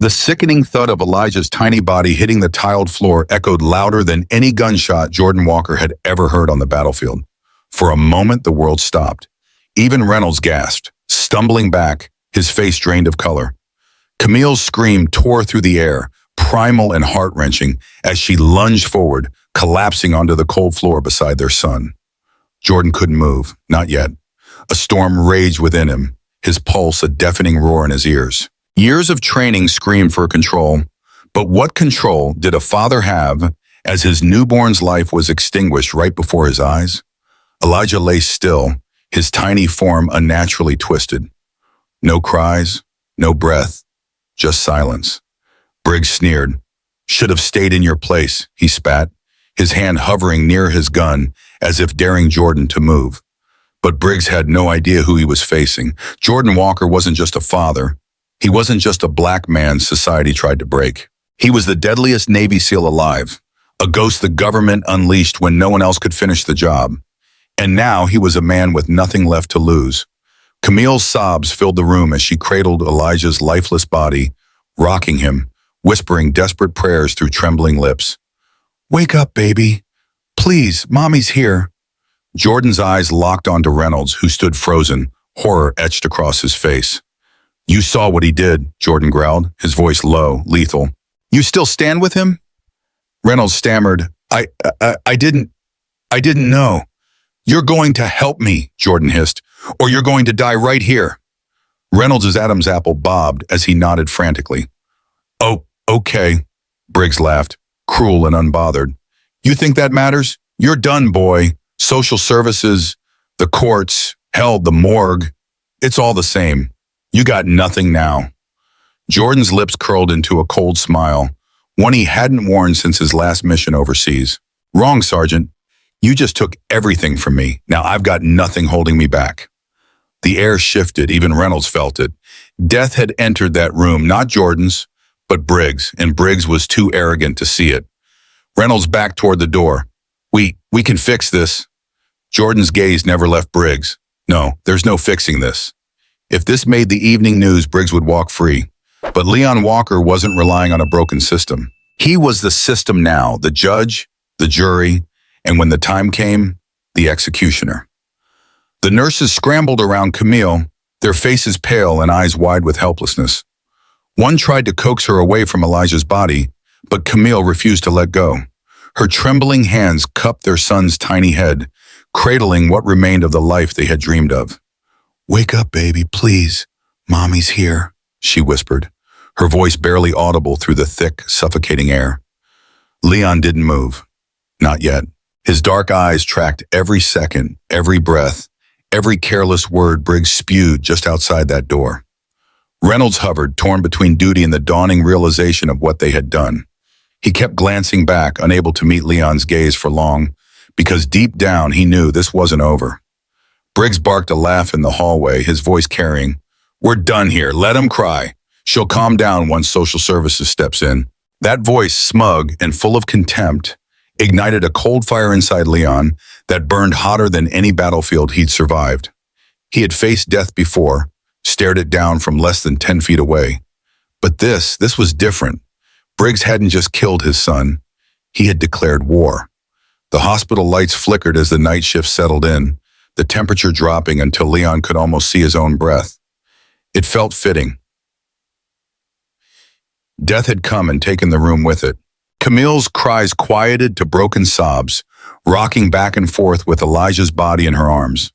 The sickening thud of Elijah's tiny body hitting the tiled floor echoed louder than any gunshot Jordan Walker had ever heard on the battlefield. For a moment, the world stopped. Even Reynolds gasped, stumbling back, his face drained of color. Camille's scream tore through the air, primal and heart-wrenching, as she lunged forward, collapsing onto the cold floor beside their son. Jordan couldn't move, not yet. A storm raged within him, his pulse a deafening roar in his ears. Years of training screamed for control, but what control did a father have as his newborn's life was extinguished right before his eyes? Elijah lay still, his tiny form unnaturally twisted. No cries, no breath, just silence. Briggs sneered. "Should have stayed in your place," he spat, his hand hovering near his gun as if daring Jordan to move. But Briggs had no idea who he was facing. Jordan Walker wasn't just a father. He wasn't just a black man society tried to break. He was the deadliest Navy SEAL alive, a ghost the government unleashed when no one else could finish the job. And now he was a man with nothing left to lose. Camille's sobs filled the room as she cradled Elijah's lifeless body, rocking him, whispering desperate prayers through trembling lips. "Wake up, baby. Please, Mommy's here." Jordan's eyes locked onto Reynolds, who stood frozen, horror etched across his face. "You saw what he did," Jordan growled, his voice low, lethal. "You still stand with him?" Reynolds stammered, I didn't know." "You're going to help me," Jordan hissed, "or you're going to die right here." Reynolds' Adam's apple bobbed as he nodded frantically. "Oh, okay," Briggs laughed, cruel and unbothered. "You think that matters? You're done, boy. Social services, the courts, hell, the morgue. It's all the same. You got nothing now." Jordan's lips curled into a cold smile, one he hadn't worn since his last mission overseas. "Wrong, Sergeant. You just took everything from me. Now I've got nothing holding me back." The air shifted, even Reynolds felt it. Death had entered that room, not Jordan's, but Briggs, and Briggs was too arrogant to see it. Reynolds backed toward the door. We can fix this." Jordan's gaze never left Briggs. "No, there's no fixing this." If this made the evening news, Briggs would walk free. But Leon Walker wasn't relying on a broken system. He was the system now, the judge, the jury, and when the time came, the executioner. The nurses scrambled around Camille, their faces pale and eyes wide with helplessness. One tried to coax her away from Elijah's body, but Camille refused to let go. Her trembling hands cupped their son's tiny head, cradling what remained of the life they had dreamed of. "Wake up, baby, please. Mommy's here," she whispered, her voice barely audible through the thick, suffocating air. Leon didn't move. Not yet. His dark eyes tracked every second, every breath, every careless word Briggs spewed just outside that door. Reynolds hovered, torn between duty and the dawning realization of what they had done. He kept glancing back, unable to meet Leon's gaze for long, because deep down he knew this wasn't over. Briggs barked a laugh in the hallway, his voice carrying, "We're done here. Let him cry. She'll calm down once social services steps in." That voice, smug and full of contempt, ignited a cold fire inside Leon that burned hotter than any battlefield he'd survived. He had faced death before, stared it down from less than 10 feet away. But this was different. Briggs hadn't just killed his son. He had declared war. The hospital lights flickered as the night shift settled in, the temperature dropping until Leon could almost see his own breath. It felt fitting. Death had come and taken the room with it. Camille's cries quieted to broken sobs, rocking back and forth with Elijah's body in her arms.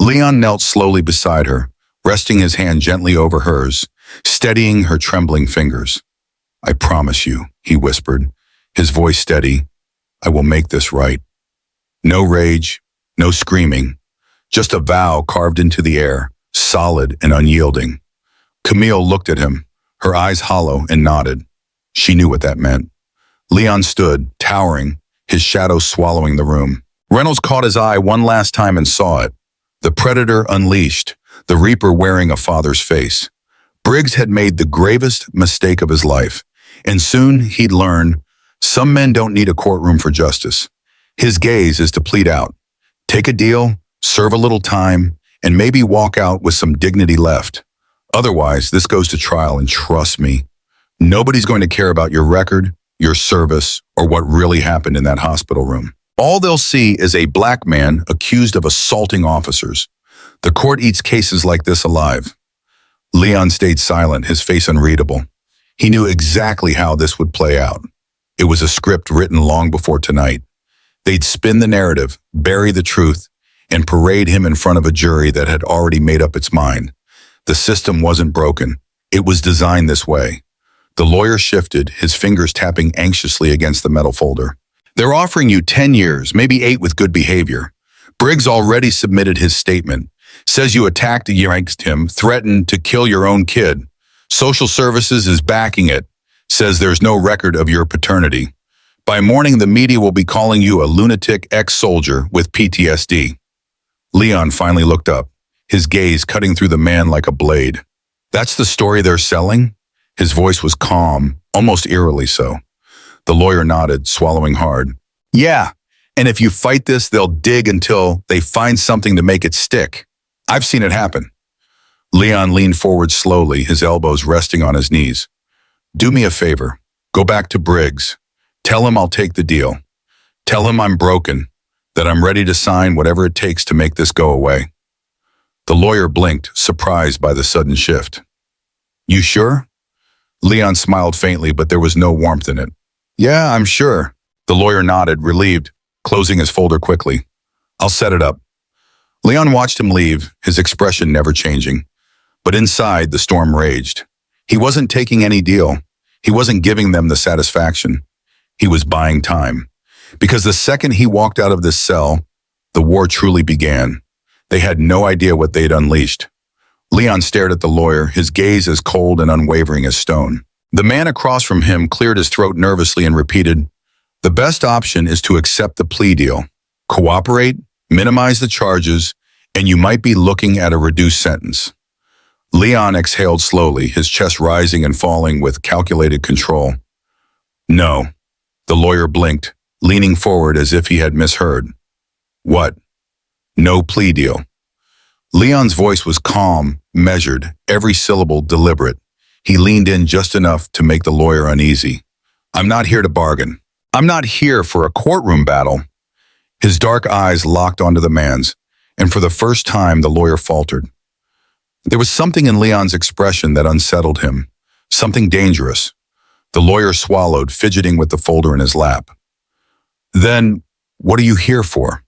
Leon knelt slowly beside her, resting his hand gently over hers, steadying her trembling fingers. "I promise you," he whispered, his voice steady, "I will make this right." No rage, no screaming, just a vow carved into the air, solid and unyielding. Camille looked at him, her eyes hollow, and nodded. She knew what that meant. Leon stood, towering, his shadow swallowing the room. Reynolds caught his eye one last time and saw it. The predator unleashed, the reaper wearing a father's face. Briggs had made the gravest mistake of his life, and soon he'd learn some men don't need a courtroom for justice. His gaze is to plead out. Take a deal, serve a little time, and maybe walk out with some dignity left. Otherwise, this goes to trial, and trust me, Nobody's going to care about your record, your service, or what really happened in that hospital room. All they'll see is a black man accused of assaulting officers. The court eats cases like this alive. Leon stayed silent, his face unreadable. He knew exactly how this would play out. It was a script written long before tonight. They'd spin the narrative, bury the truth, and parade him in front of a jury that had already made up its mind. The system wasn't broken. It was designed this way. The lawyer shifted, his fingers tapping anxiously against the metal folder. They're offering you 10 years, maybe 8 with good behavior. Briggs already submitted his statement. Says you attacked against him, threatened to kill your own kid. Social Services is backing it. Says there's no record of your paternity. By morning, the media will be calling you a lunatic ex-soldier with PTSD. Leon finally looked up, his gaze cutting through the man like a blade. That's the story they're selling? His voice was calm, almost eerily so. The lawyer nodded, swallowing hard. Yeah, and if you fight this, they'll dig until they find something to make it stick. I've seen it happen. Leon leaned forward slowly, his elbows resting on his knees. Do me a favor. Go back to Briggs. Tell him I'll take the deal. Tell him I'm broken, that I'm ready to sign whatever it takes to make this go away. The lawyer blinked, surprised by the sudden shift. You sure? Leon smiled faintly, but there was no warmth in it. Yeah, I'm sure. The lawyer nodded, relieved, closing his folder quickly. I'll set it up. Leon watched him leave, his expression never changing. But inside, the storm raged. He wasn't taking any deal. He wasn't giving them the satisfaction. He was buying time. Because the second he walked out of this cell, the war truly began. They had no idea what they'd unleashed. Leon stared at the lawyer, his gaze as cold and unwavering as stone. The man across from him cleared his throat nervously and repeated, "The best option is to accept the plea deal. Cooperate, minimize the charges, and you might be looking at a reduced sentence." Leon exhaled slowly, his chest rising and falling with calculated control. No. The lawyer blinked, leaning forward as if he had misheard. What? No plea deal. Leon's voice was calm, measured, every syllable deliberate. He leaned in just enough to make the lawyer uneasy. I'm not here to bargain. I'm not here for a courtroom battle. His dark eyes locked onto the man's, and for the first time the lawyer faltered. There was something in Leon's expression that unsettled him, something dangerous. The lawyer swallowed, fidgeting with the folder in his lap. Then, what are you here for?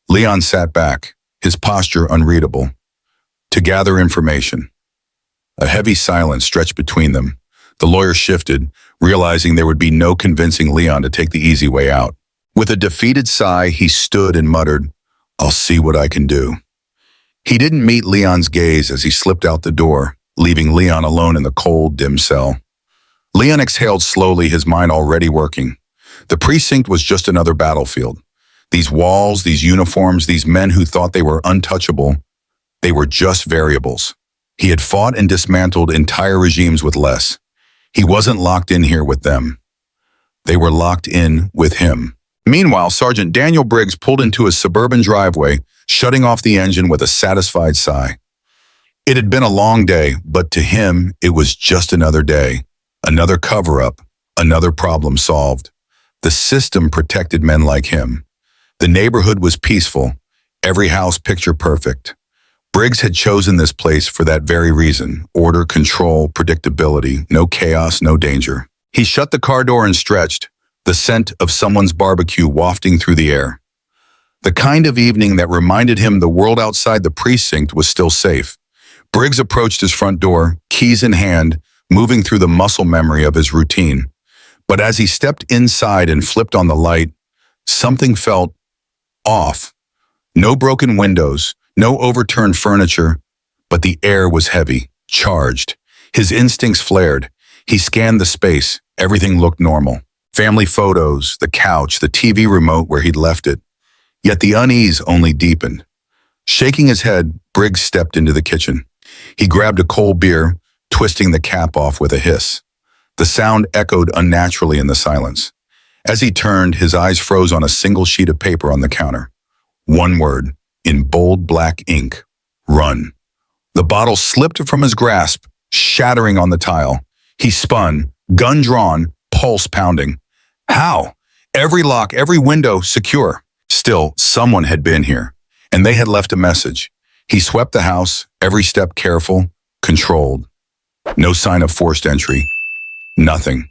Leon sat back, his posture unreadable. To gather information. A heavy silence stretched between them. The lawyer shifted, realizing there would be no convincing Leon to take the easy way out. With a defeated sigh, he stood and muttered, I'll see what I can do. He didn't meet Leon's gaze as he slipped out the door, leaving Leon alone in the cold, dim cell. Leon exhaled slowly, his mind already working. The precinct was just another battlefield. These walls, these uniforms, these men who thought they were untouchable, they were just variables. He had fought and dismantled entire regimes with less. He wasn't locked in here with them. They were locked in with him. Meanwhile, Sergeant Daniel Briggs pulled into his suburban driveway, shutting off the engine with a satisfied sigh. It had been a long day, but to him, it was just another day. Another cover-up, another problem solved. The system protected men like him. The neighborhood was peaceful, every house picture perfect. Briggs had chosen this place for that very reason. Order, control, predictability, no chaos, no danger. He shut the car door and stretched, the scent of someone's barbecue wafting through the air. The kind of evening that reminded him the world outside the precinct was still safe. Briggs approached his front door, keys in hand, moving through the muscle memory of his routine. But as he stepped inside and flipped on the light, something felt off. No broken windows, no overturned furniture, but the air was heavy, charged. His instincts flared. He scanned the space. Everything looked normal. Family photos, the couch, the TV remote where he'd left it. Yet the unease only deepened. Shaking his head, Briggs stepped into the kitchen. He grabbed a cold beer, twisting the cap off with a hiss. The sound echoed unnaturally in the silence. As he turned, his eyes froze on a single sheet of paper on the counter. One word, in bold black ink, run. The bottle slipped from his grasp, shattering on the tile. He spun, gun drawn, pulse pounding. How? Every lock, every window secure. Still, someone had been here, and they had left a message. He swept the house, every step careful, controlled. No sign of forced entry. Nothing.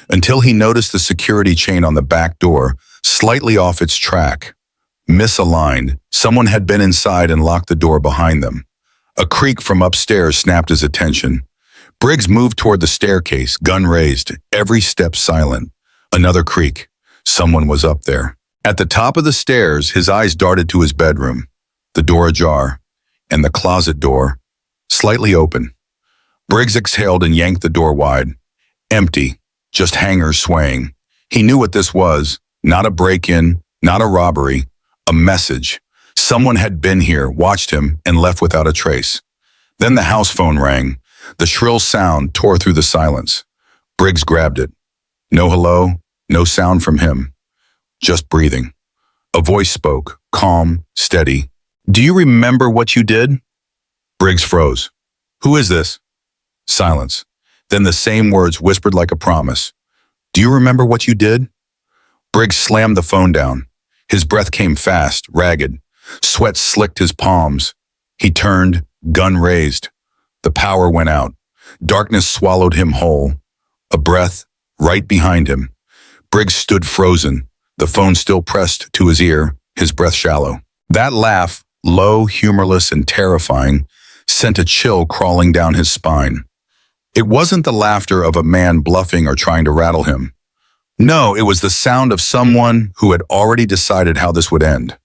Until he noticed the security chain on the back door, slightly off its track. Misaligned, someone had been inside and locked the door behind them. A creak from upstairs snapped his attention. Briggs moved toward the staircase, gun raised, every step silent. Another creak. Someone was up there. At the top of the stairs, his eyes darted to his bedroom, the door ajar, and the closet door, slightly open. Briggs exhaled and yanked the door wide. Empty, just hangers swaying. He knew what this was, not a break-in, not a robbery, a message. Someone had been here, watched him, and left without a trace. Then the house phone rang. The shrill sound tore through the silence. Briggs grabbed it. No hello, no sound from him. Just breathing. A voice spoke, calm, steady. Do you remember what you did? Briggs froze. Who is this? Silence. Then the same words whispered like a promise. Do you remember what you did? Briggs slammed the phone down. His breath came fast, ragged. Sweat slicked his palms. He turned, gun raised. The power went out. Darkness swallowed him whole. A breath, right behind him. Briggs stood frozen, the phone still pressed to his ear, his breath shallow. That laugh, low, humorless, and terrifying, sent a chill crawling down his spine. It wasn't the laughter of a man bluffing or trying to rattle him. No, it was the sound of someone who had already decided how this would end.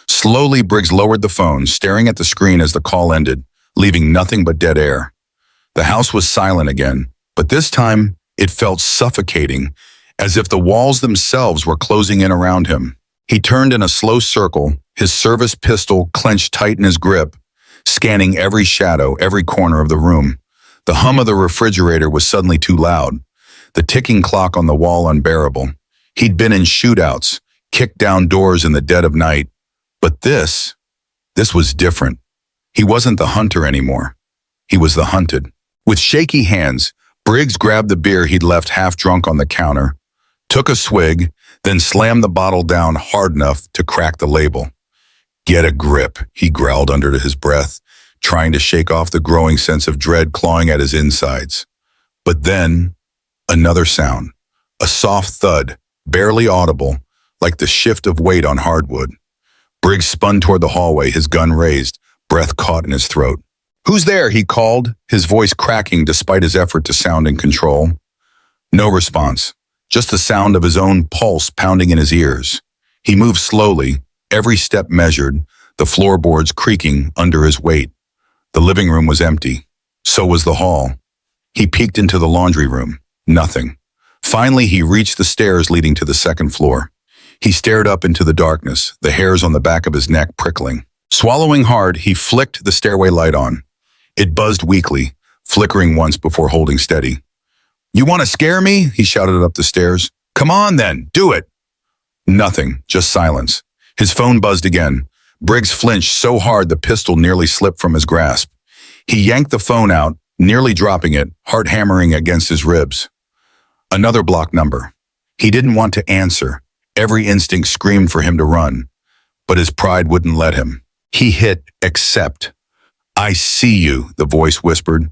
Slowly, Briggs lowered the phone, staring at the screen as the call ended, leaving nothing but dead air. The house was silent again, but this time it felt suffocating, as if the walls themselves were closing in around him. He turned in a slow circle, his service pistol clenched tight in his grip, scanning every shadow, every corner of the room. The hum of the refrigerator was suddenly too loud, the ticking clock on the wall unbearable. He'd been in shootouts, kicked down doors in the dead of night, but this was different. He wasn't the hunter anymore. He was the hunted. With shaky hands, Briggs grabbed the beer he'd left half drunk on the counter, took a swig, then slammed the bottle down hard enough to crack the label. Get a grip, he growled under his breath, trying to shake off the growing sense of dread clawing at his insides. But then, another sound, a soft thud, barely audible, like the shift of weight on hardwood. Briggs spun toward the hallway, his gun raised, breath caught in his throat. Who's there? He called, his voice cracking despite his effort to sound in control. No response, just the sound of his own pulse pounding in his ears. He moved slowly, every step measured, the floorboards creaking under his weight. The living room was empty. So was the hall. He peeked into the laundry room. Nothing. Finally, he reached the stairs leading to the second floor. He stared up into the darkness, the hairs on the back of his neck prickling. Swallowing hard, he flicked the stairway light on. It buzzed weakly, flickering once before holding steady. You want to scare me? He shouted up the stairs. Come on then, do it. Nothing, just silence. His phone buzzed again. Briggs flinched so hard the pistol nearly slipped from his grasp. He yanked the phone out, nearly dropping it, heart hammering against his ribs. Another block number. He didn't want to answer. Every instinct screamed for him to run, but his pride wouldn't let him. He hit accept. I see you, the voice whispered.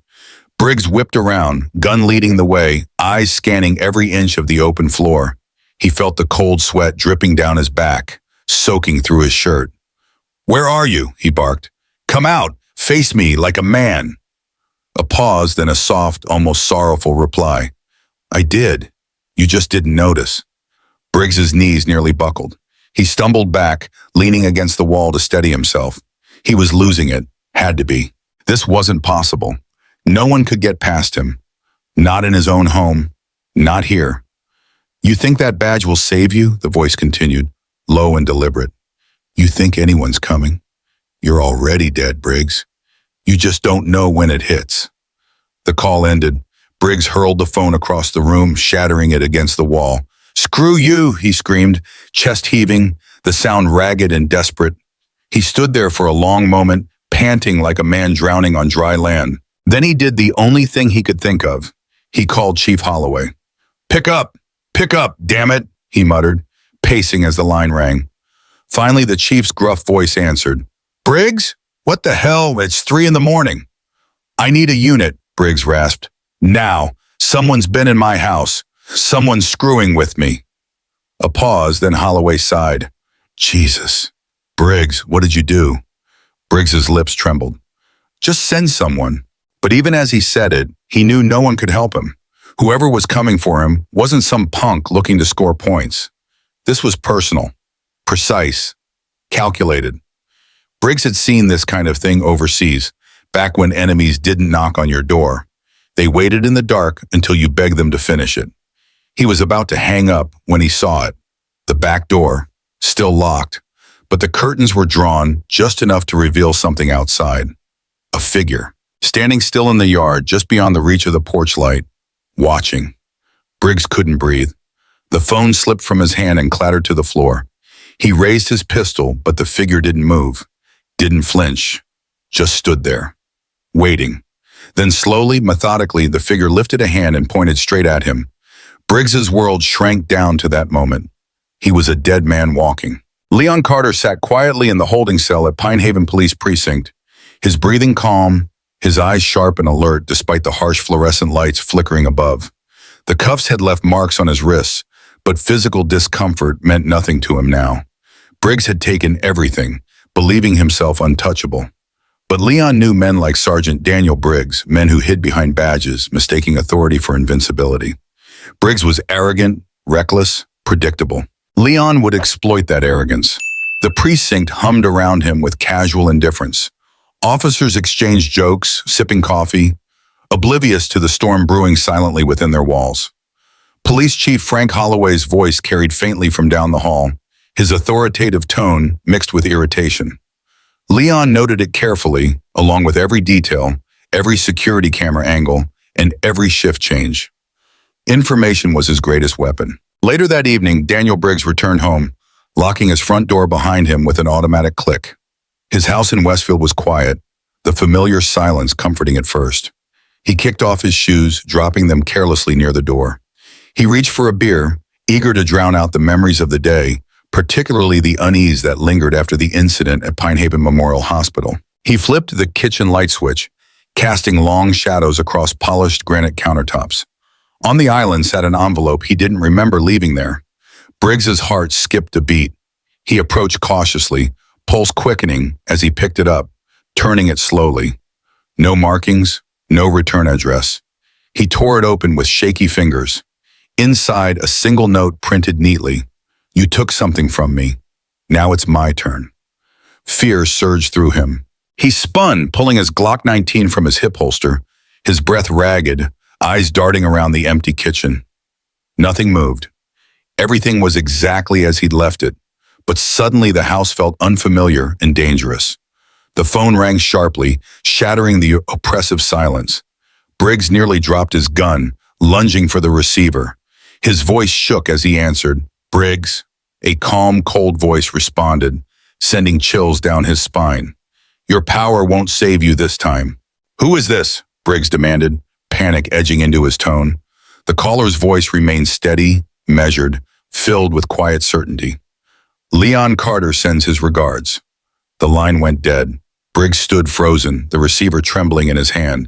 Briggs whipped around, gun leading the way, eyes scanning every inch of the open floor. He felt the cold sweat dripping down his back, soaking through his shirt. Where are you? He barked. Come out, face me like a man. A pause, then a soft, almost sorrowful reply. I did. You just didn't notice. Briggs's knees nearly buckled. He stumbled back, leaning against the wall to steady himself. He was losing it. Had to be. This wasn't possible. No one could get past him. Not in his own home. Not here. You think that badge will save you? The voice continued, low and deliberate. You think anyone's coming? You're already dead, Briggs. You just don't know when it hits. The call ended. Briggs hurled the phone across the room, shattering it against the wall. Screw you, he screamed, chest heaving, the sound ragged and desperate. He stood there for a long moment, panting like a man drowning on dry land. Then he did the only thing he could think of. He called Chief Holloway. Pick up, damn it, he muttered, pacing as the line rang. Finally, the chief's gruff voice answered. Briggs? What the hell? It's 3 a.m. I need a unit, Briggs rasped. Now, someone's been in my house. Someone's screwing with me. A pause, then Holloway sighed. Jesus. Briggs, what did you do? Briggs's lips trembled. Just send someone. But even as he said it, he knew no one could help him. Whoever was coming for him wasn't some punk looking to score points. This was personal, precise, calculated. Briggs had seen this kind of thing overseas, back when enemies didn't knock on your door. They waited in the dark until you begged them to finish it. He was about to hang up when he saw it. The back door, still locked, but the curtains were drawn just enough to reveal something outside. A figure, standing still in the yard just beyond the reach of the porch light, watching. Briggs couldn't breathe. The phone slipped from his hand and clattered to the floor. He raised his pistol, but the figure didn't move, didn't flinch, just stood there, waiting. Then slowly, methodically, the figure lifted a hand and pointed straight at him. Briggs's world shrank down to that moment. He was a dead man walking. Leon Carter sat quietly in the holding cell at Pine Haven Police Precinct, his breathing calm, his eyes sharp and alert despite the harsh fluorescent lights flickering above. The cuffs had left marks on his wrists, but physical discomfort meant nothing to him now. Briggs had taken everything, believing himself untouchable. But Leon knew men like Sergeant Daniel Briggs, men who hid behind badges, mistaking authority for invincibility. Briggs was arrogant, reckless, predictable. Leon would exploit that arrogance. The precinct hummed around him with casual indifference. Officers exchanged jokes, sipping coffee, oblivious to the storm brewing silently within their walls. Police Chief Frank Holloway's voice carried faintly from down the hall, his authoritative tone mixed with irritation. Leon noted it carefully, along with every detail, every security camera angle, and every shift change. Information was his greatest weapon. Later that evening, Daniel Briggs returned home, locking his front door behind him with an automatic click. His house in Westfield was quiet, the familiar silence comforting at first. He kicked off his shoes, dropping them carelessly near the door. He reached for a beer, eager to drown out the memories of the day, particularly the unease that lingered after the incident at Pine Haven Memorial Hospital. He flipped the kitchen light switch, casting long shadows across polished granite countertops. On the island sat an envelope he didn't remember leaving there. Briggs's heart skipped a beat. He approached cautiously, pulse quickening as he picked it up, turning it slowly. No markings, no return address. He tore it open with shaky fingers. Inside, a single note printed neatly. You took something from me. Now it's my turn. Fear surged through him. He spun, pulling his Glock 19 from his hip holster, his breath ragged, eyes darting around the empty kitchen. Nothing moved. Everything was exactly as he'd left it, but suddenly the house felt unfamiliar and dangerous. The phone rang sharply, shattering the oppressive silence. Briggs nearly dropped his gun, lunging for the receiver. His voice shook as he answered. Briggs, a calm, cold voice responded, sending chills down his spine. Your power won't save you this time. Who is this? Briggs demanded, panic edging into his tone. The caller's voice remained steady, measured, filled with quiet certainty. Leon Carter sends his regards. The line went dead. Briggs stood frozen, the receiver trembling in his hand.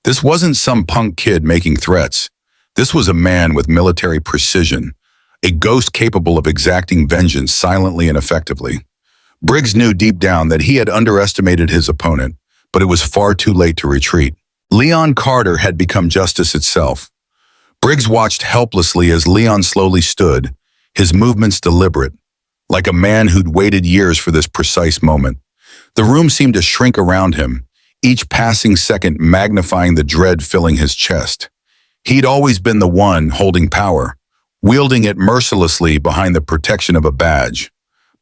This wasn't some punk kid making threats. This was a man with military precision, a ghost capable of exacting vengeance silently and effectively. Briggs knew deep down that he had underestimated his opponent, but it was far too late to retreat. Leon Carter had become justice itself. Briggs watched helplessly as Leon slowly stood, his movements deliberate, like a man who'd waited years for this precise moment. The room seemed to shrink around him, each passing second magnifying the dread filling his chest. He'd always been the one holding power, wielding it mercilessly behind the protection of a badge.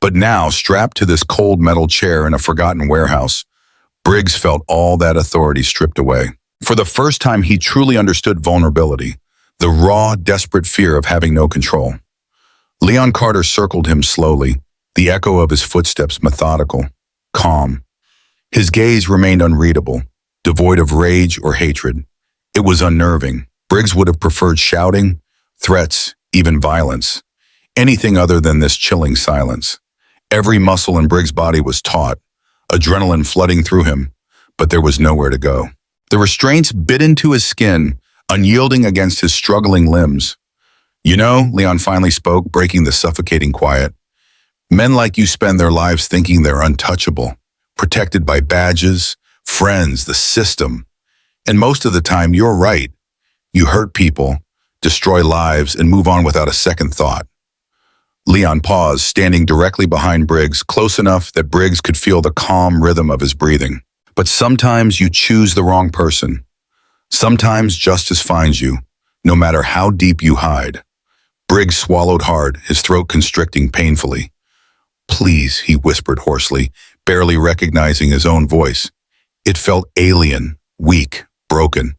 But now, strapped to this cold metal chair in a forgotten warehouse, Briggs felt all that authority stripped away. For the first time, he truly understood vulnerability, the raw, desperate fear of having no control. Leon Carter circled him slowly, the echo of his footsteps methodical, calm. His gaze remained unreadable, devoid of rage or hatred. It was unnerving. Briggs would have preferred shouting, threats, even violence. Anything other than this chilling silence. Every muscle in Briggs' body was taut, adrenaline flooding through him, but there was nowhere to go. The restraints bit into his skin, unyielding against his struggling limbs. You know, Leon finally spoke, breaking the suffocating quiet. Men like you spend their lives thinking they're untouchable, protected by badges, friends, the system. And most of the time, you're right. You hurt people, destroy lives, and move on without a second thought. Leon paused, standing directly behind Briggs, close enough that Briggs could feel the calm rhythm of his breathing. But sometimes you choose the wrong person. Sometimes justice finds you, no matter how deep you hide. Briggs swallowed hard, his throat constricting painfully. Please, he whispered hoarsely, barely recognizing his own voice. It felt alien, weak, broken.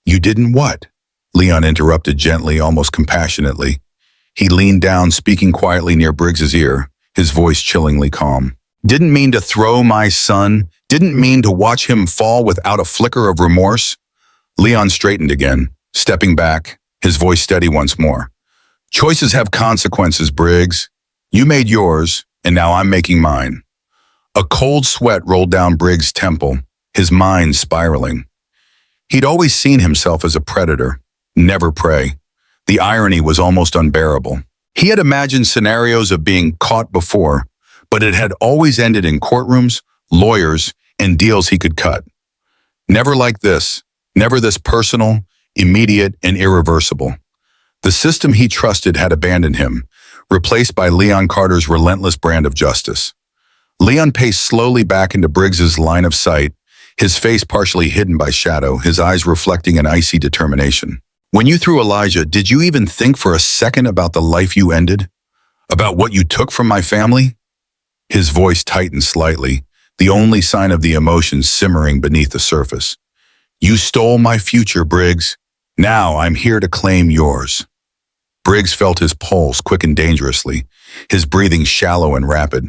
You didn't what? Leon interrupted gently, almost compassionately. He leaned down, speaking quietly near Briggs's ear, his voice chillingly calm. Didn't mean to throw my son. Didn't mean to watch him fall without a flicker of remorse. Leon straightened again, stepping back, his voice steady once more. Choices have consequences, Briggs. You made yours, and now I'm making mine. A cold sweat rolled down Briggs' temple, his mind spiraling. He'd always seen himself as a predator, never prey. The irony was almost unbearable. He had imagined scenarios of being caught before, but it had always ended in courtrooms, lawyers, and deals he could cut. Never like this, never this personal, immediate, and irreversible. The system he trusted had abandoned him, replaced by Leon Carter's relentless brand of justice. Leon paced slowly back into Briggs's line of sight, his face partially hidden by shadow, his eyes reflecting an icy determination. When you threw Elijah, did you even think for a second about the life you ended? About what you took from my family? His voice tightened slightly, the only sign of the emotion simmering beneath the surface. You stole my future, Briggs. Now I'm here to claim yours. Briggs felt his pulse quicken dangerously, his breathing shallow and rapid.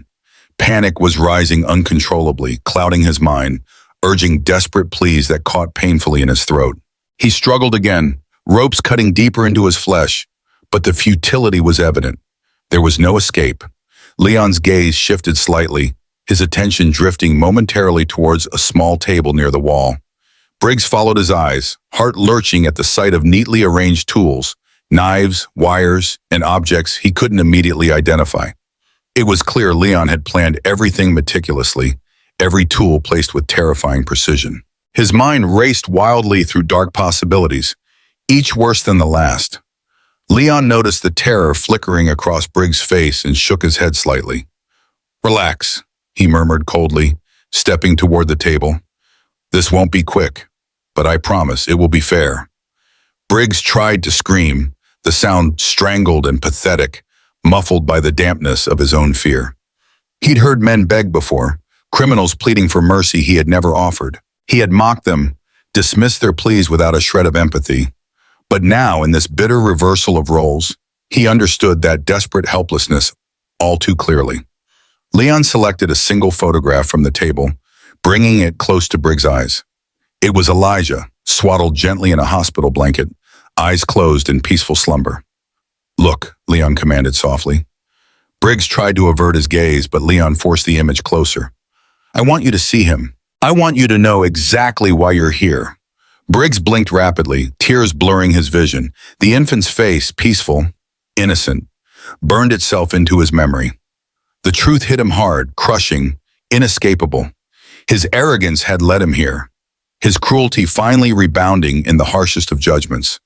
Panic was rising uncontrollably, clouding his mind, urging desperate pleas that caught painfully in his throat. He struggled again, ropes cutting deeper into his flesh, but the futility was evident. There was no escape. Leon's gaze shifted slightly, his attention drifting momentarily towards a small table near the wall. Briggs followed his eyes, heart lurching at the sight of neatly arranged tools, knives, wires, and objects he couldn't immediately identify. It was clear Leon had planned everything meticulously, every tool placed with terrifying precision. His mind raced wildly through dark possibilities, each worse than the last. Leon noticed the terror flickering across Briggs' face and shook his head slightly. Relax, he murmured coldly, stepping toward the table. This won't be quick, but I promise it will be fair. Briggs tried to scream, the sound strangled and pathetic, muffled by the dampness of his own fear. He'd heard men beg before, criminals pleading for mercy he had never offered. He had mocked them, dismissed their pleas without a shred of empathy. But now, in this bitter reversal of roles, he understood that desperate helplessness all too clearly. Leon selected a single photograph from the table, bringing it close to Briggs' eyes. It was Elijah, swaddled gently in a hospital blanket, eyes closed in peaceful slumber. Look, Leon commanded softly. Briggs tried to avert his gaze, but Leon forced the image closer. I want you to see him. I want you to know exactly why you're here. Briggs blinked rapidly, tears blurring his vision. The infant's face, peaceful, innocent, burned itself into his memory. The truth hit him hard, crushing, inescapable. His arrogance had led him here, his cruelty finally rebounding in the harshest of judgments.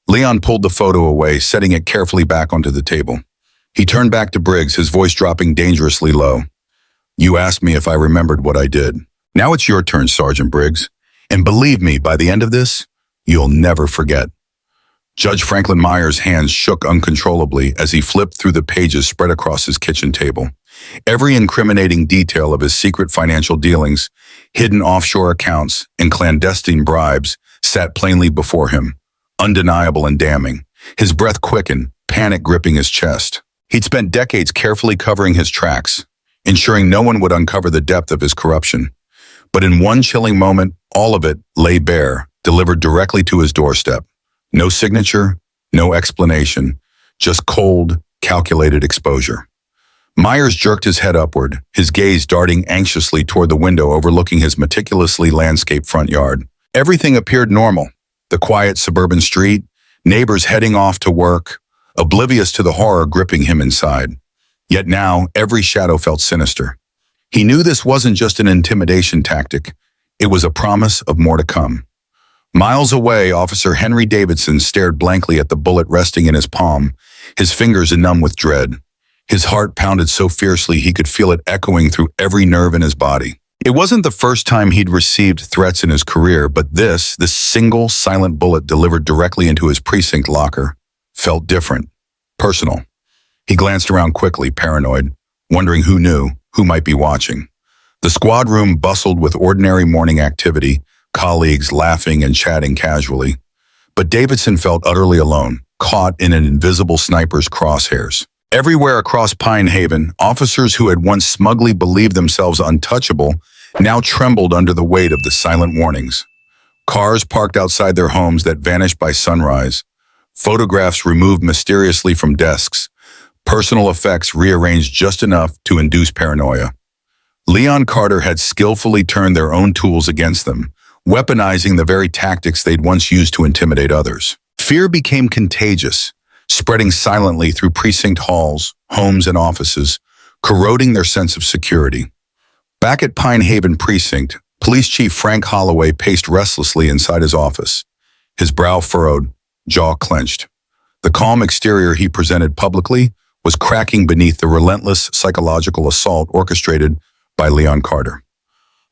Leon pulled the photo away, setting it carefully back onto the table. He turned back to Briggs, his voice dropping dangerously low. You asked me if I remembered what I did. Now it's your turn, Sergeant Briggs. And believe me, by the end of this, you'll never forget. Judge Franklin Meyer's hands shook uncontrollably as he flipped through the pages spread across his kitchen table. Every incriminating detail of his secret financial dealings, hidden offshore accounts, and clandestine bribes sat plainly before him, undeniable and damning. His breath quickened, panic gripping his chest. He'd spent decades carefully covering his tracks, ensuring no one would uncover the depth of his corruption. But in one chilling moment, all of it lay bare, delivered directly to his doorstep. No signature, no explanation, just cold, calculated exposure. Myers jerked his head upward, his gaze darting anxiously toward the window overlooking his meticulously landscaped front yard. Everything appeared normal. The quiet suburban street, neighbors heading off to work, oblivious to the horror gripping him inside. Yet now, every shadow felt sinister. He knew this wasn't just an intimidation tactic. It was a promise of more to come. Miles away, Officer Henry Davidson stared blankly at the bullet resting in his palm, his fingers numb with dread. His heart pounded so fiercely he could feel it echoing through every nerve in his body. It wasn't the first time he'd received threats in his career, but this single, silent bullet delivered directly into his precinct locker, felt different, personal. He glanced around quickly, paranoid, wondering who knew, who might be watching. The squad room bustled with ordinary morning activity, colleagues laughing and chatting casually. But Davidson felt utterly alone, caught in an invisible sniper's crosshairs. Everywhere across Pine Haven, officers who had once smugly believed themselves untouchable now trembled under the weight of the silent warnings. Cars parked outside their homes that vanished by sunrise, photographs removed mysteriously from desks, personal effects rearranged just enough to induce paranoia. Leon Carter had skillfully turned their own tools against them, weaponizing the very tactics they'd once used to intimidate others. Fear became contagious, spreading silently through precinct halls, homes, and offices, corroding their sense of security. Back at Pine Haven Precinct, Police Chief Frank Holloway paced restlessly inside his office, his brow furrowed, jaw clenched. The calm exterior he presented publicly was cracking beneath the relentless psychological assault orchestrated by Leon Carter.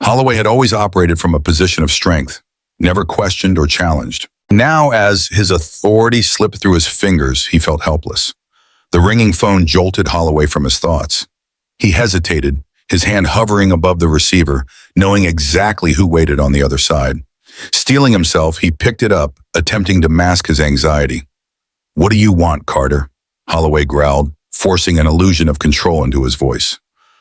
Holloway had always operated from a position of strength, never questioned or challenged. Now, as his authority slipped through his fingers, he felt helpless. The ringing phone jolted Holloway from his thoughts. He hesitated, his hand hovering above the receiver, knowing exactly who waited on the other side. Steeling himself, he picked it up, attempting to mask his anxiety. "What do you want, Carter?" Holloway growled, forcing an illusion of control into his voice.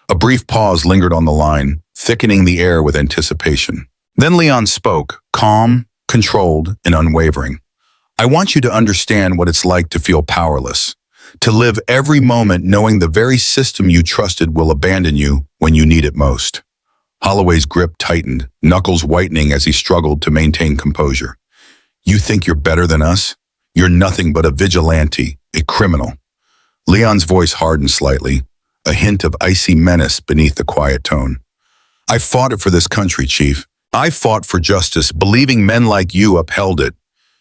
A brief pause lingered on the line, thickening the air with anticipation. Then Leon spoke, calm, controlled, and unwavering. "I want you to understand what it's like to feel powerless, to live every moment knowing the very system you trusted will abandon you when you need it most." Holloway's grip tightened, knuckles whitening as he struggled to maintain composure. "You think you're better than us? You're nothing but a vigilante, a criminal." Leon's voice hardened slightly, a hint of icy menace beneath the quiet tone. "I fought it for this country, Chief. I fought for justice, believing men like you upheld it.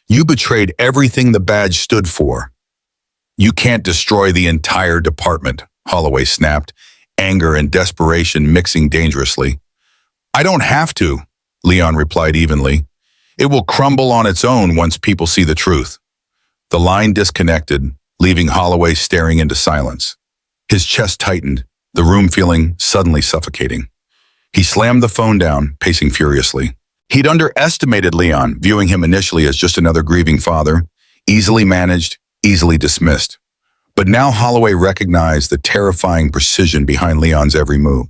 You betrayed everything the badge stood for." "You can't destroy the entire department," Holloway snapped, anger and desperation mixing dangerously. "I don't have to," Leon replied evenly. "It will crumble on its own once people see the truth." The line disconnected, leaving Holloway staring into silence. His chest tightened, the room feeling suddenly suffocating. He slammed the phone down, pacing furiously. He'd underestimated Leon, viewing him initially as just another grieving father, easily managed, easily dismissed. But now Holloway recognized the terrifying precision behind Leon's every move.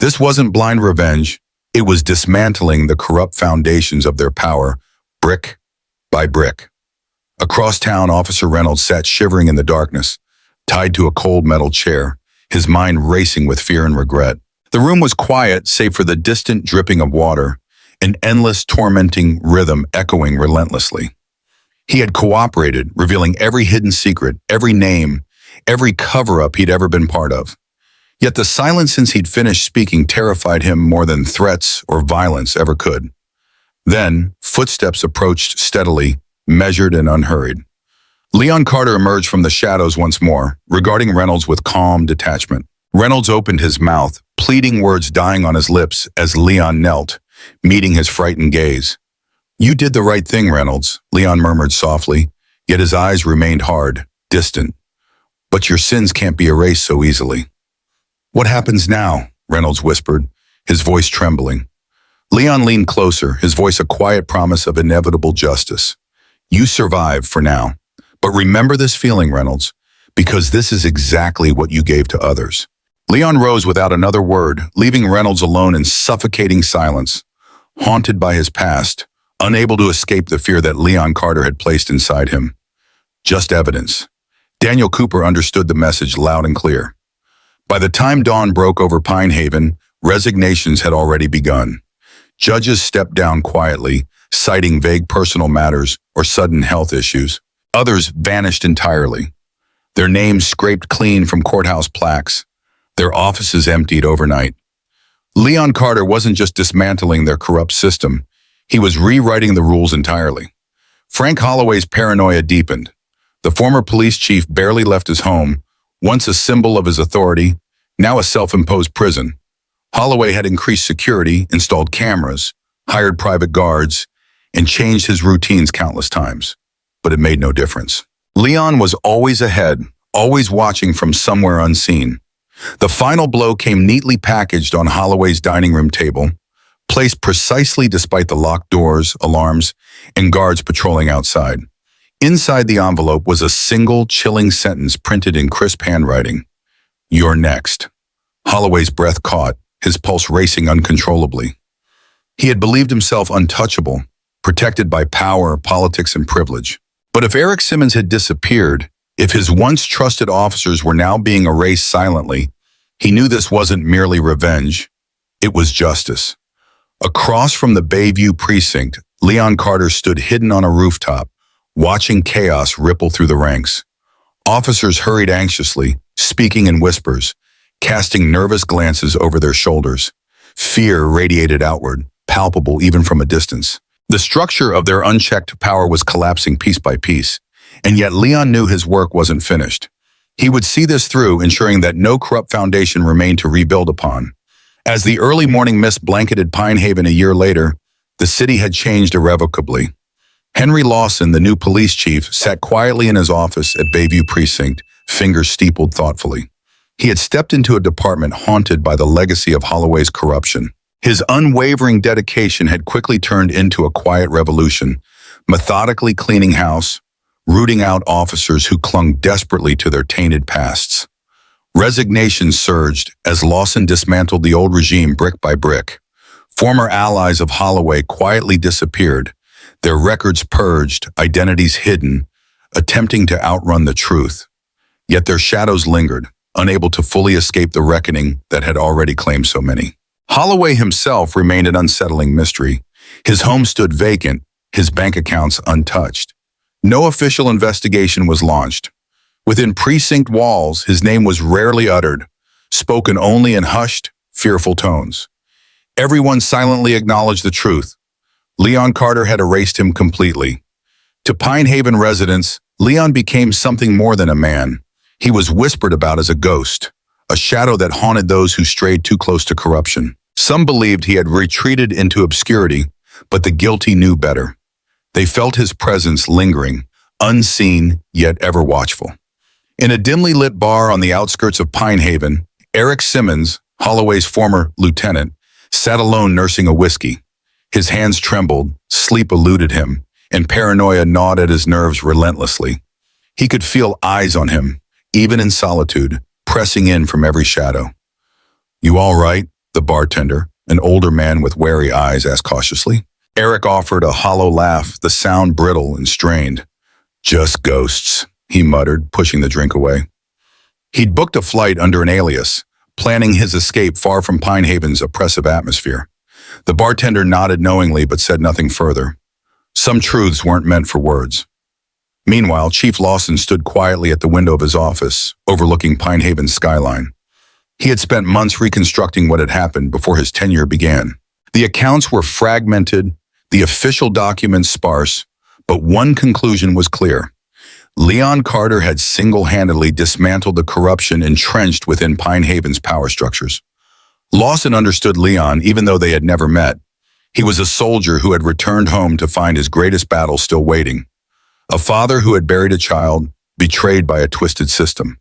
This wasn't blind revenge, it was dismantling the corrupt foundations of their power, brick by brick. Across town, Officer Reynolds sat shivering in the darkness, tied to a cold metal chair, his mind racing with fear and regret. The room was quiet, save for the distant dripping of water, an endless, tormenting rhythm echoing relentlessly. He had cooperated, revealing every hidden secret, every name, every cover-up he'd ever been part of. Yet the silence since he'd finished speaking terrified him more than threats or violence ever could. Then, footsteps approached steadily, measured and unhurried. Leon Carter emerged from the shadows once more, regarding Reynolds with calm detachment. Reynolds opened his mouth, pleading words dying on his lips as Leon knelt, meeting his frightened gaze. "You did the right thing, Reynolds," Leon murmured softly, yet his eyes remained hard, distant. "But your sins can't be erased so easily." "What happens now?" Reynolds whispered, his voice trembling. Leon leaned closer, his voice a quiet promise of inevitable justice. "You survived for now. But remember this feeling, Reynolds, because this is exactly what you gave to others." Leon rose without another word, leaving Reynolds alone in suffocating silence, haunted by his past, unable to escape the fear that Leon Carter had placed inside him. Just evidence. Daniel Cooper understood the message loud and clear. By the time dawn broke over Pine Haven, resignations had already begun. Judges stepped down quietly, citing vague personal matters or sudden health issues. Others vanished entirely. Their names scraped clean from courthouse plaques. Their offices emptied overnight. Leon Carter wasn't just dismantling their corrupt system. He was rewriting the rules entirely. Frank Holloway's paranoia deepened. The former police chief barely left his home, once a symbol of his authority, now a self-imposed prison. Holloway had increased security, installed cameras, hired private guards, and changed his routines countless times. But it made no difference. Leon was always ahead, always watching from somewhere unseen. The final blow came neatly packaged on Holloway's dining room table, placed precisely despite the locked doors, alarms, and guards patrolling outside. Inside the envelope was a single, chilling sentence printed in crisp handwriting. "You're next." Holloway's breath caught, his pulse racing uncontrollably. He had believed himself untouchable, protected by power, politics, and privilege. But if Eric Simmons had disappeared, if his once trusted officers were now being erased silently, he knew this wasn't merely revenge, it was justice. Across from the Bayview precinct, Leon Carter stood hidden on a rooftop, watching chaos ripple through the ranks. Officers hurried anxiously, speaking in whispers, casting nervous glances over their shoulders. Fear radiated outward, palpable even from a distance. The structure of their unchecked power was collapsing piece by piece, and yet Leon knew his work wasn't finished. He would see this through, ensuring that no corrupt foundation remained to rebuild upon. As the early morning mist blanketed Pine Haven a year later, the city had changed irrevocably. Henry Lawson, the new police chief, sat quietly in his office at Bayview Precinct, fingers steepled thoughtfully. He had stepped into a department haunted by the legacy of Holloway's corruption. His unwavering dedication had quickly turned into a quiet revolution, methodically cleaning house, rooting out officers who clung desperately to their tainted pasts. Resignation surged as Lawson dismantled the old regime brick by brick. Former allies of Holloway quietly disappeared, their records purged, identities hidden, attempting to outrun the truth. Yet their shadows lingered, unable to fully escape the reckoning that had already claimed so many. Holloway himself remained an unsettling mystery. His home stood vacant, his bank accounts untouched. No official investigation was launched. Within precinct walls, his name was rarely uttered, spoken only in hushed, fearful tones. Everyone silently acknowledged the truth. Leon Carter had erased him completely. To Pine Haven residents, Leon became something more than a man. He was whispered about as a ghost, a shadow that haunted those who strayed too close to corruption. Some believed he had retreated into obscurity, but the guilty knew better. They felt his presence lingering, unseen yet ever watchful. In a dimly lit bar on the outskirts of Pine Haven, Eric Simmons, Holloway's former lieutenant, sat alone nursing a whiskey. His hands trembled, sleep eluded him, and paranoia gnawed at his nerves relentlessly. He could feel eyes on him, even in solitude, pressing in from every shadow. "You all right?" the bartender, an older man with wary eyes, asked cautiously. Eric offered a hollow laugh, the sound brittle and strained. "Just ghosts," he muttered, pushing the drink away. He'd booked a flight under an alias, planning his escape far from Pine Haven's oppressive atmosphere. The bartender nodded knowingly but said nothing further. Some truths weren't meant for words. Meanwhile, Chief Lawson stood quietly at the window of his office, overlooking Pine Haven's skyline. He had spent months reconstructing what had happened before his tenure began. The accounts were fragmented, the official documents sparse, but one conclusion was clear. Leon Carter had single-handedly dismantled the corruption entrenched within Pine Haven's power structures. Lawson understood Leon even though they had never met. He was a soldier who had returned home to find his greatest battle still waiting. A father who had buried a child, betrayed by a twisted system.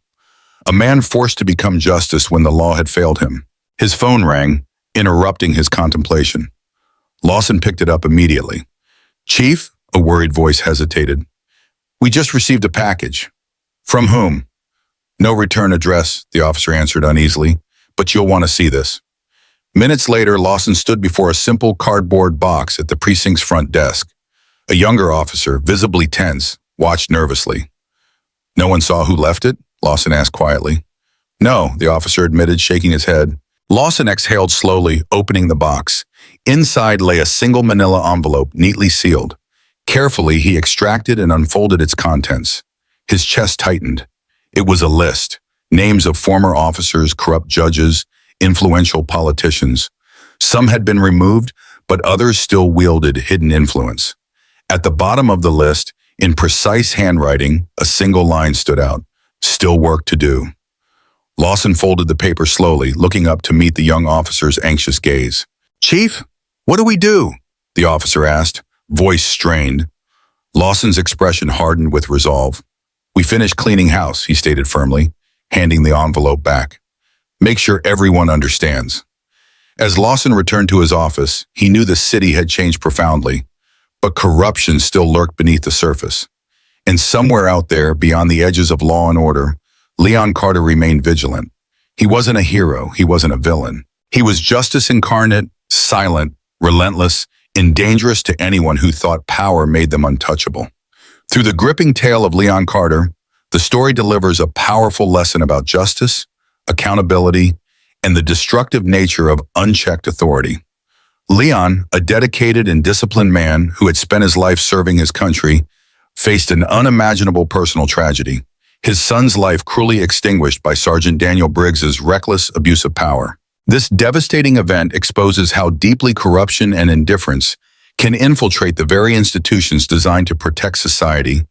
A man forced to become justice when the law had failed him. His phone rang, interrupting his contemplation. Lawson picked it up immediately. "Chief?" a worried voice hesitated. "We just received a package." "From whom?" "No return address," the officer answered uneasily, "but you'll want to see this." Minutes later, Lawson stood before a simple cardboard box at the precinct's front desk. A younger officer, visibly tense, watched nervously. "No one saw who left it?" Lawson asked quietly. "No," the officer admitted, shaking his head. Lawson exhaled slowly, opening the box. Inside lay a single manila envelope, neatly sealed. Carefully, he extracted and unfolded its contents. His chest tightened. It was a list. Names of former officers, corrupt judges, influential politicians. Some had been removed, but others still wielded hidden influence. At the bottom of the list, in precise handwriting, a single line stood out. "Still work to do." Lawson folded the paper slowly, looking up to meet the young officer's anxious gaze. "Chief, what do we do?" the officer asked, voice strained. Lawson's expression hardened with resolve. "We finished cleaning house," he stated firmly, handing the envelope back. "Make sure everyone understands." As Lawson returned to his office, he knew the city had changed profoundly, but corruption still lurked beneath the surface. And somewhere out there, beyond the edges of law and order, Leon Carter remained vigilant. He wasn't a hero, he wasn't a villain. He was justice incarnate, silent, relentless, and dangerous to anyone who thought power made them untouchable. Through the gripping tale of Leon Carter, the story delivers a powerful lesson about justice, accountability, and the destructive nature of unchecked authority. Leon, a dedicated and disciplined man who had spent his life serving his country, faced an unimaginable personal tragedy. His son's life cruelly extinguished by Sergeant Daniel Briggs's reckless abuse of power. This devastating event exposes how deeply corruption and indifference can infiltrate the very institutions designed to protect society,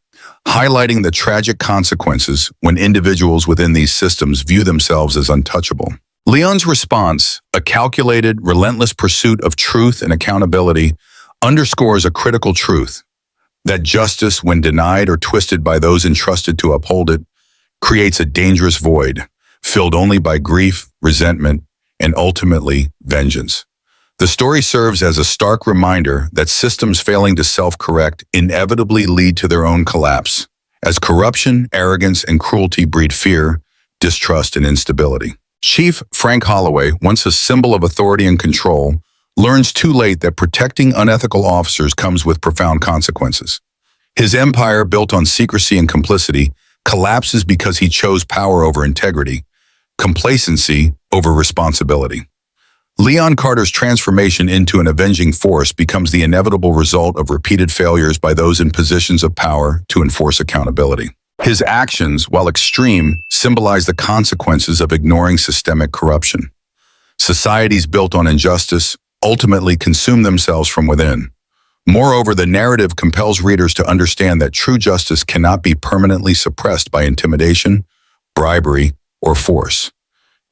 highlighting the tragic consequences when individuals within these systems view themselves as untouchable. Leon's response, a calculated, relentless pursuit of truth and accountability, underscores a critical truth: that justice, when denied or twisted by those entrusted to uphold it, creates a dangerous void, filled only by grief, resentment, and ultimately vengeance. The story serves as a stark reminder that systems failing to self-correct inevitably lead to their own collapse, as corruption, arrogance, and cruelty breed fear, distrust, and instability. Chief Frank Holloway, once a symbol of authority and control, learns too late that protecting unethical officers comes with profound consequences. His empire, built on secrecy and complicity, collapses because he chose power over integrity, complacency over responsibility. Leon Carter's transformation into an avenging force becomes the inevitable result of repeated failures by those in positions of power to enforce accountability. His actions, while extreme, symbolize the consequences of ignoring systemic corruption. Societies built on injustice ultimately consume themselves from within. Moreover, the narrative compels readers to understand that true justice cannot be permanently suppressed by intimidation, bribery, or force.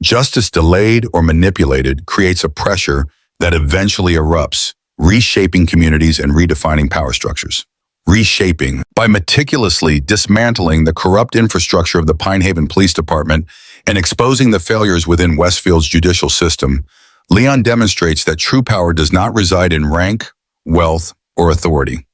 Justice delayed or manipulated creates a pressure that eventually erupts, reshaping communities and redefining power structures. Reshaping. By meticulously dismantling the corrupt infrastructure of the Pine Haven Police Department and exposing the failures within Westfield's judicial system, Leon demonstrates that true power does not reside in rank, wealth, or authority,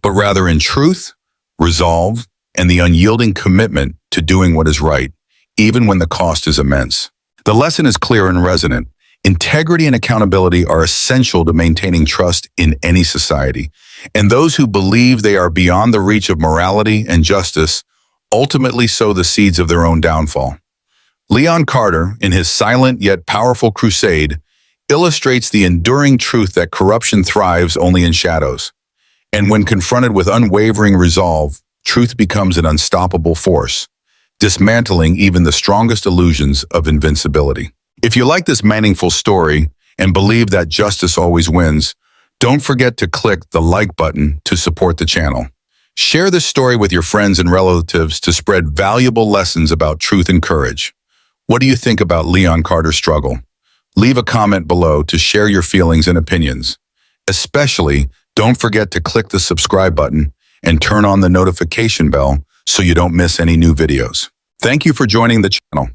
but rather in truth, resolve, and the unyielding commitment to doing what is right, even when the cost is immense. The lesson is clear and resonant. Integrity and accountability are essential to maintaining trust in any society, and those who believe they are beyond the reach of morality and justice ultimately sow the seeds of their own downfall. Leon Carter, in his silent yet powerful crusade, illustrates the enduring truth that corruption thrives only in shadows. And when confronted with unwavering resolve, truth becomes an unstoppable force, dismantling even the strongest illusions of invincibility. If you like this meaningful story and believe that justice always wins, don't forget to click the like button to support the channel. Share this story with your friends and relatives to spread valuable lessons about truth and courage. What do you think about Leon Carter's struggle? Leave a comment below to share your feelings and opinions. Especially, don't forget to click the subscribe button and turn on the notification bell so you don't miss any new videos. Thank you for joining the channel.